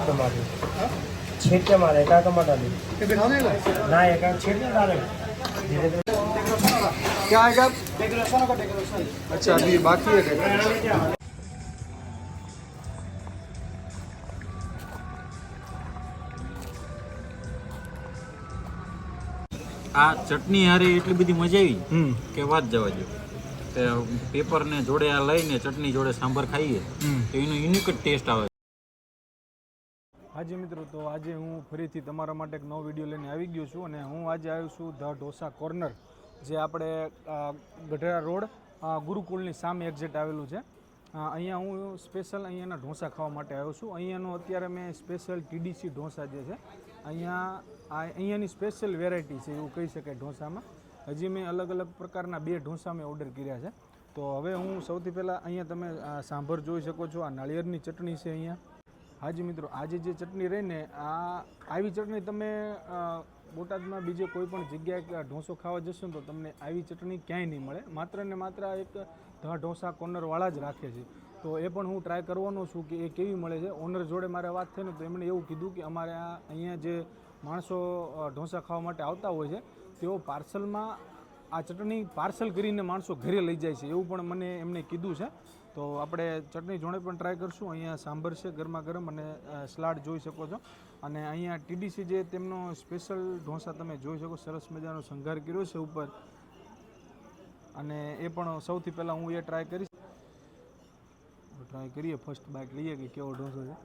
Tomato मारे छेद के मारे का टमाटर ना एक छेद के डाले धीरे धीरे क्या आएगा अच्छा अभी बाकी है डेकोरेशन આ ચટણી હારે એટલી બધી મજા આવી કે વાત જવા દો. પેપર ને જોડે આ લઈને ચટણી જોડે સાંભાર ખાઈએ તો એનો યુનિક જ ટેસ્ટ આવે. હાજી મિત્રો, તો આજે હું ફરીથી તમારા માટે એક નવો વિડીયો લઈને આવી ગયો છું અને હું આજે આવ્યો છું ધ ઢોસા કોર્નર, જે આપણે ગઢડા રોડ ગુરુકુળની સામે એક્ઝેક્ટ આવેલું છે. અહીંયા હું સ્પેશિયલ અહીંયાના ઢોસા ખાવા માટે આવ્યો છું. અહીંયાનો અત્યારે મેં સ્પેશિયલ ટીડીસી ઢોસા જે છે અહીંયાની સ્પેશિયલ વેરાયટી છે એવું કહી શકાય ઢોસામાં. હજી મેં અલગ અલગ પ્રકારના 2 ઢોસા મેં ઓર્ડર કર્યા છે. તો હવે હું સૌથી પહેલાં અહીંયા તમે સાંભર જોઈ શકો છો, આ નાળિયેરની ચટણી છે અહીંયા. હાજી મિત્રો, આજે જે ચટણી રહીને આવી ચટણી તમે બોટાદમાં બીજે કોઈ પણ જગ્યાએ ઢોસો ખાવા જશો ને તો તમને આવી ચટણી ક્યાંય નહીં મળે. માત્ર ને માત્ર એક ધ ઢોસા કોર્નરવાળા જ રાખે છે. તો એ પણ હું ટ્રાય કરવાનો છું કે એ કેવી મળે છે. ઓનર જોડે મારે વાત થઈ ને તો એમણે એવું કીધું કે અમારે અહીંયા જે માણસો ઢોસા ખાવા માટે આવતા હોય છે તેઓ પાર્સલમાં આ ચટણી પાર્સલ કરીને માણસો ઘરે લઈ જાય છે એવું પણ મને એમણે કીધું છે. તો આપણે ચટણી જોડે પણ ટ્રાય કરશું. અહીંયા સાંભર છે ગરમા ગરમ અને સલાડ જોઈ શકો છો. અને અહીંયા ટીડીસી જે તેમનો સ્પેશિયલ ઢોસા તમે જોઈ શકો, સરસ મજાનો શણગાર કર્યો છે ઉપર. અને એ પણ સૌથી પહેલાં હું એ ટ્રાય કરીશ. ટ્રાય કરીએ, ફર્સ્ટ બાઇટ લઈએ કે કેવો ઢોસો છે.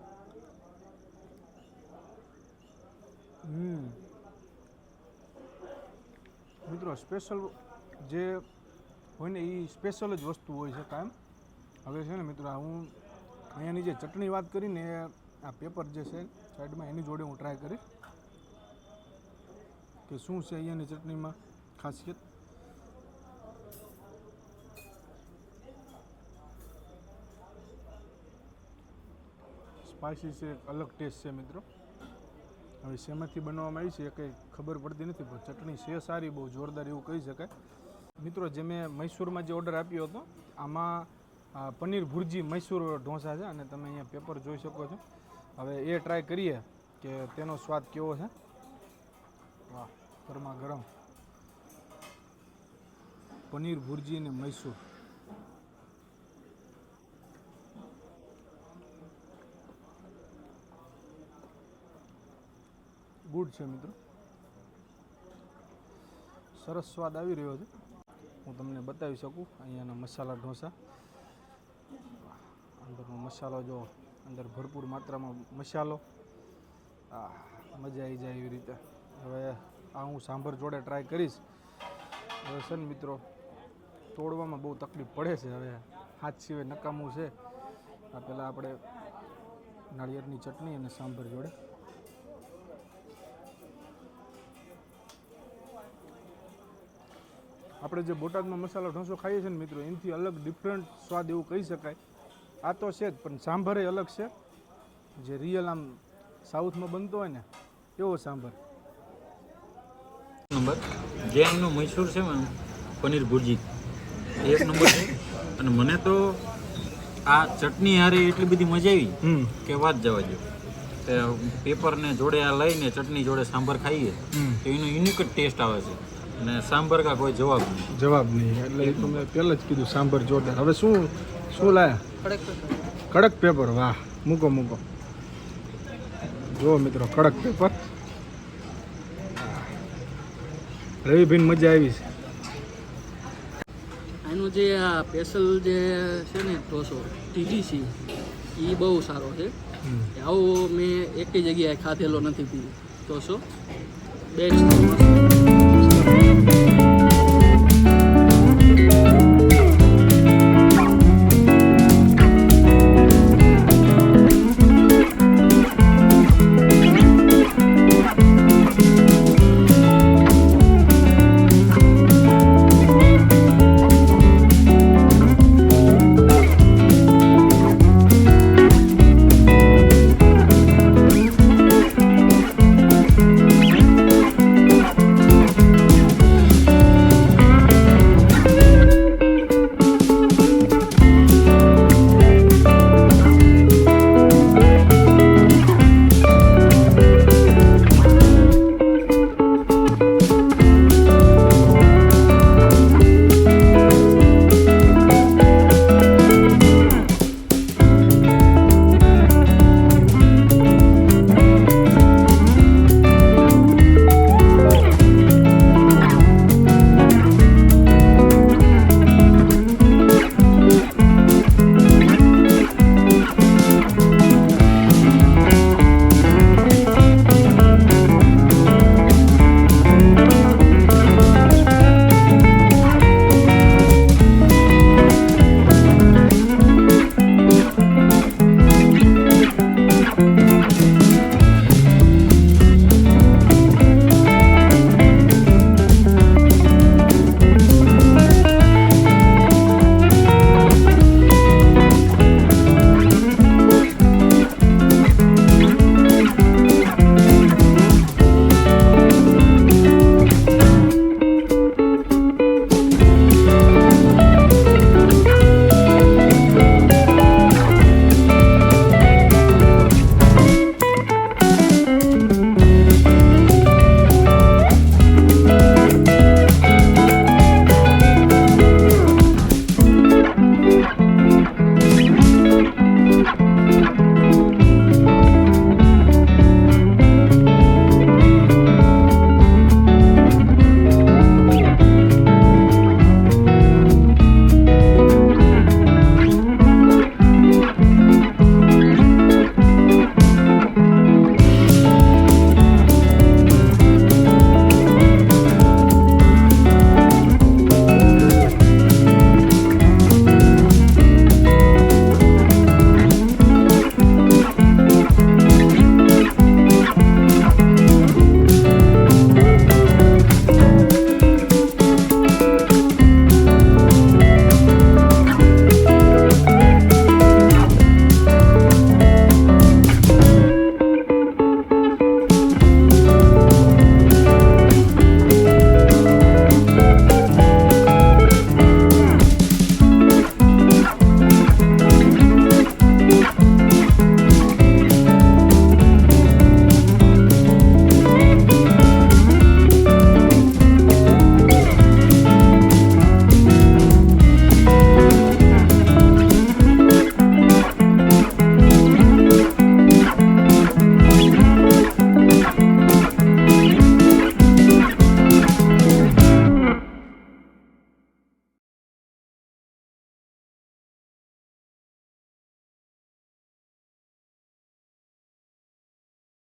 મિત્રો, સ્પેશિયલ જે હોય ને એ સ્પેશિયલ જ વસ્તુ હોય છે કાયમ. હવે છે ને મિત્રો, હું અહીંયાની જે ચટણી વાત કરીને આ પેપર જે છે સાઈડમાં એની જોડે હું ટ્રાય કરીશ કે શું છે અહીંયાની ચટણીમાં ખાસિયત. સ્પાઇસી છે, અલગ ટેસ્ટ છે મિત્રો. હવે શેમાંથી બનાવવામાં આવી છે એ કંઈ ખબર પડતી નથી, પણ ચટણી છે સારી, બહુ જોરદાર એવું કહી શકાય. મિત્રો, જે મેં મૈસૂરમાં જે ઓર્ડર આપ્યો હતો આમાં પનીર ભુરજી મૈસૂર ઢોસા છે અને તમે અહીંયા પેપર જોઈ શકો છો. હવે એ ટ્રાય કરીએ કે તેનો સ્વાદ કેવો છે. વાહ, ગરમા ગરમ પનીર ભુરજી અને મૈસૂર. ગુડ છે મિત્રો, સરસ સ્વાદ આવી રહ્યો છે. હું તમને બતાવી શકું અહીંયાના મસાલા ઢોસા. અંદરનો મસાલો જો, અંદર ભરપૂર માત્રામાં મસાલો, મજા આવી જાય એવી રીતે. હવે આ હું સાંભર જોડે ટ્રાય કરીશ. હવે છે ને મિત્રો, તોડવામાં બહુ તકલીફ પડે છે. હવે હાથ સિવાય નકામું છે. આ પહેલાં આપણે નાળિયેરની ચટણી અને સાંભર જોડે આપણે જે બોટાદમાં મસાલા ઢોસો ખાઈએ છીએ ને મિત્રો, એનાથી અલગ ડિફરન્ટ સ્વાદ એવું કહી શકાય. આ તો છે જ, પણ સાંભર એ અલગ છે. જે રિયલ આમ સાઉથમાં બનતો હોય ને એવો સાંભર. નંબર જે એમનું મૈસૂર છે ને પનીર ભુરજી 1 નંબર છે. અને મને તો આ ચટણી હારે એટલી બધી મજા આવી કે વાત જવા દો. પેપર ને જોડે આ લઈને ચટણી જોડે સાંભાર ખાઈએ તો એનો યુનિક જ ટેસ્ટ આવે છે. અને સાંભર કા કોઈ જવાબ નહીં. એટલે એ તો મેં પહેલાં જ કીધું સાંભર જોરદાર. હવે શું લાયા? કડક પેપર. વાહ, મૂકો જુઓ મિત્રો, કડક પેપર. રવિભાઈ મજા આવી છે. આનું જે આ સ્પેશિયલ જે છે ને ઢોસો ટીડીસી એ બહુ સારો છે. આવો મેં એકેય જગ્યાએ ખાધેલો નથી ઢોસો. બેસ્ટ.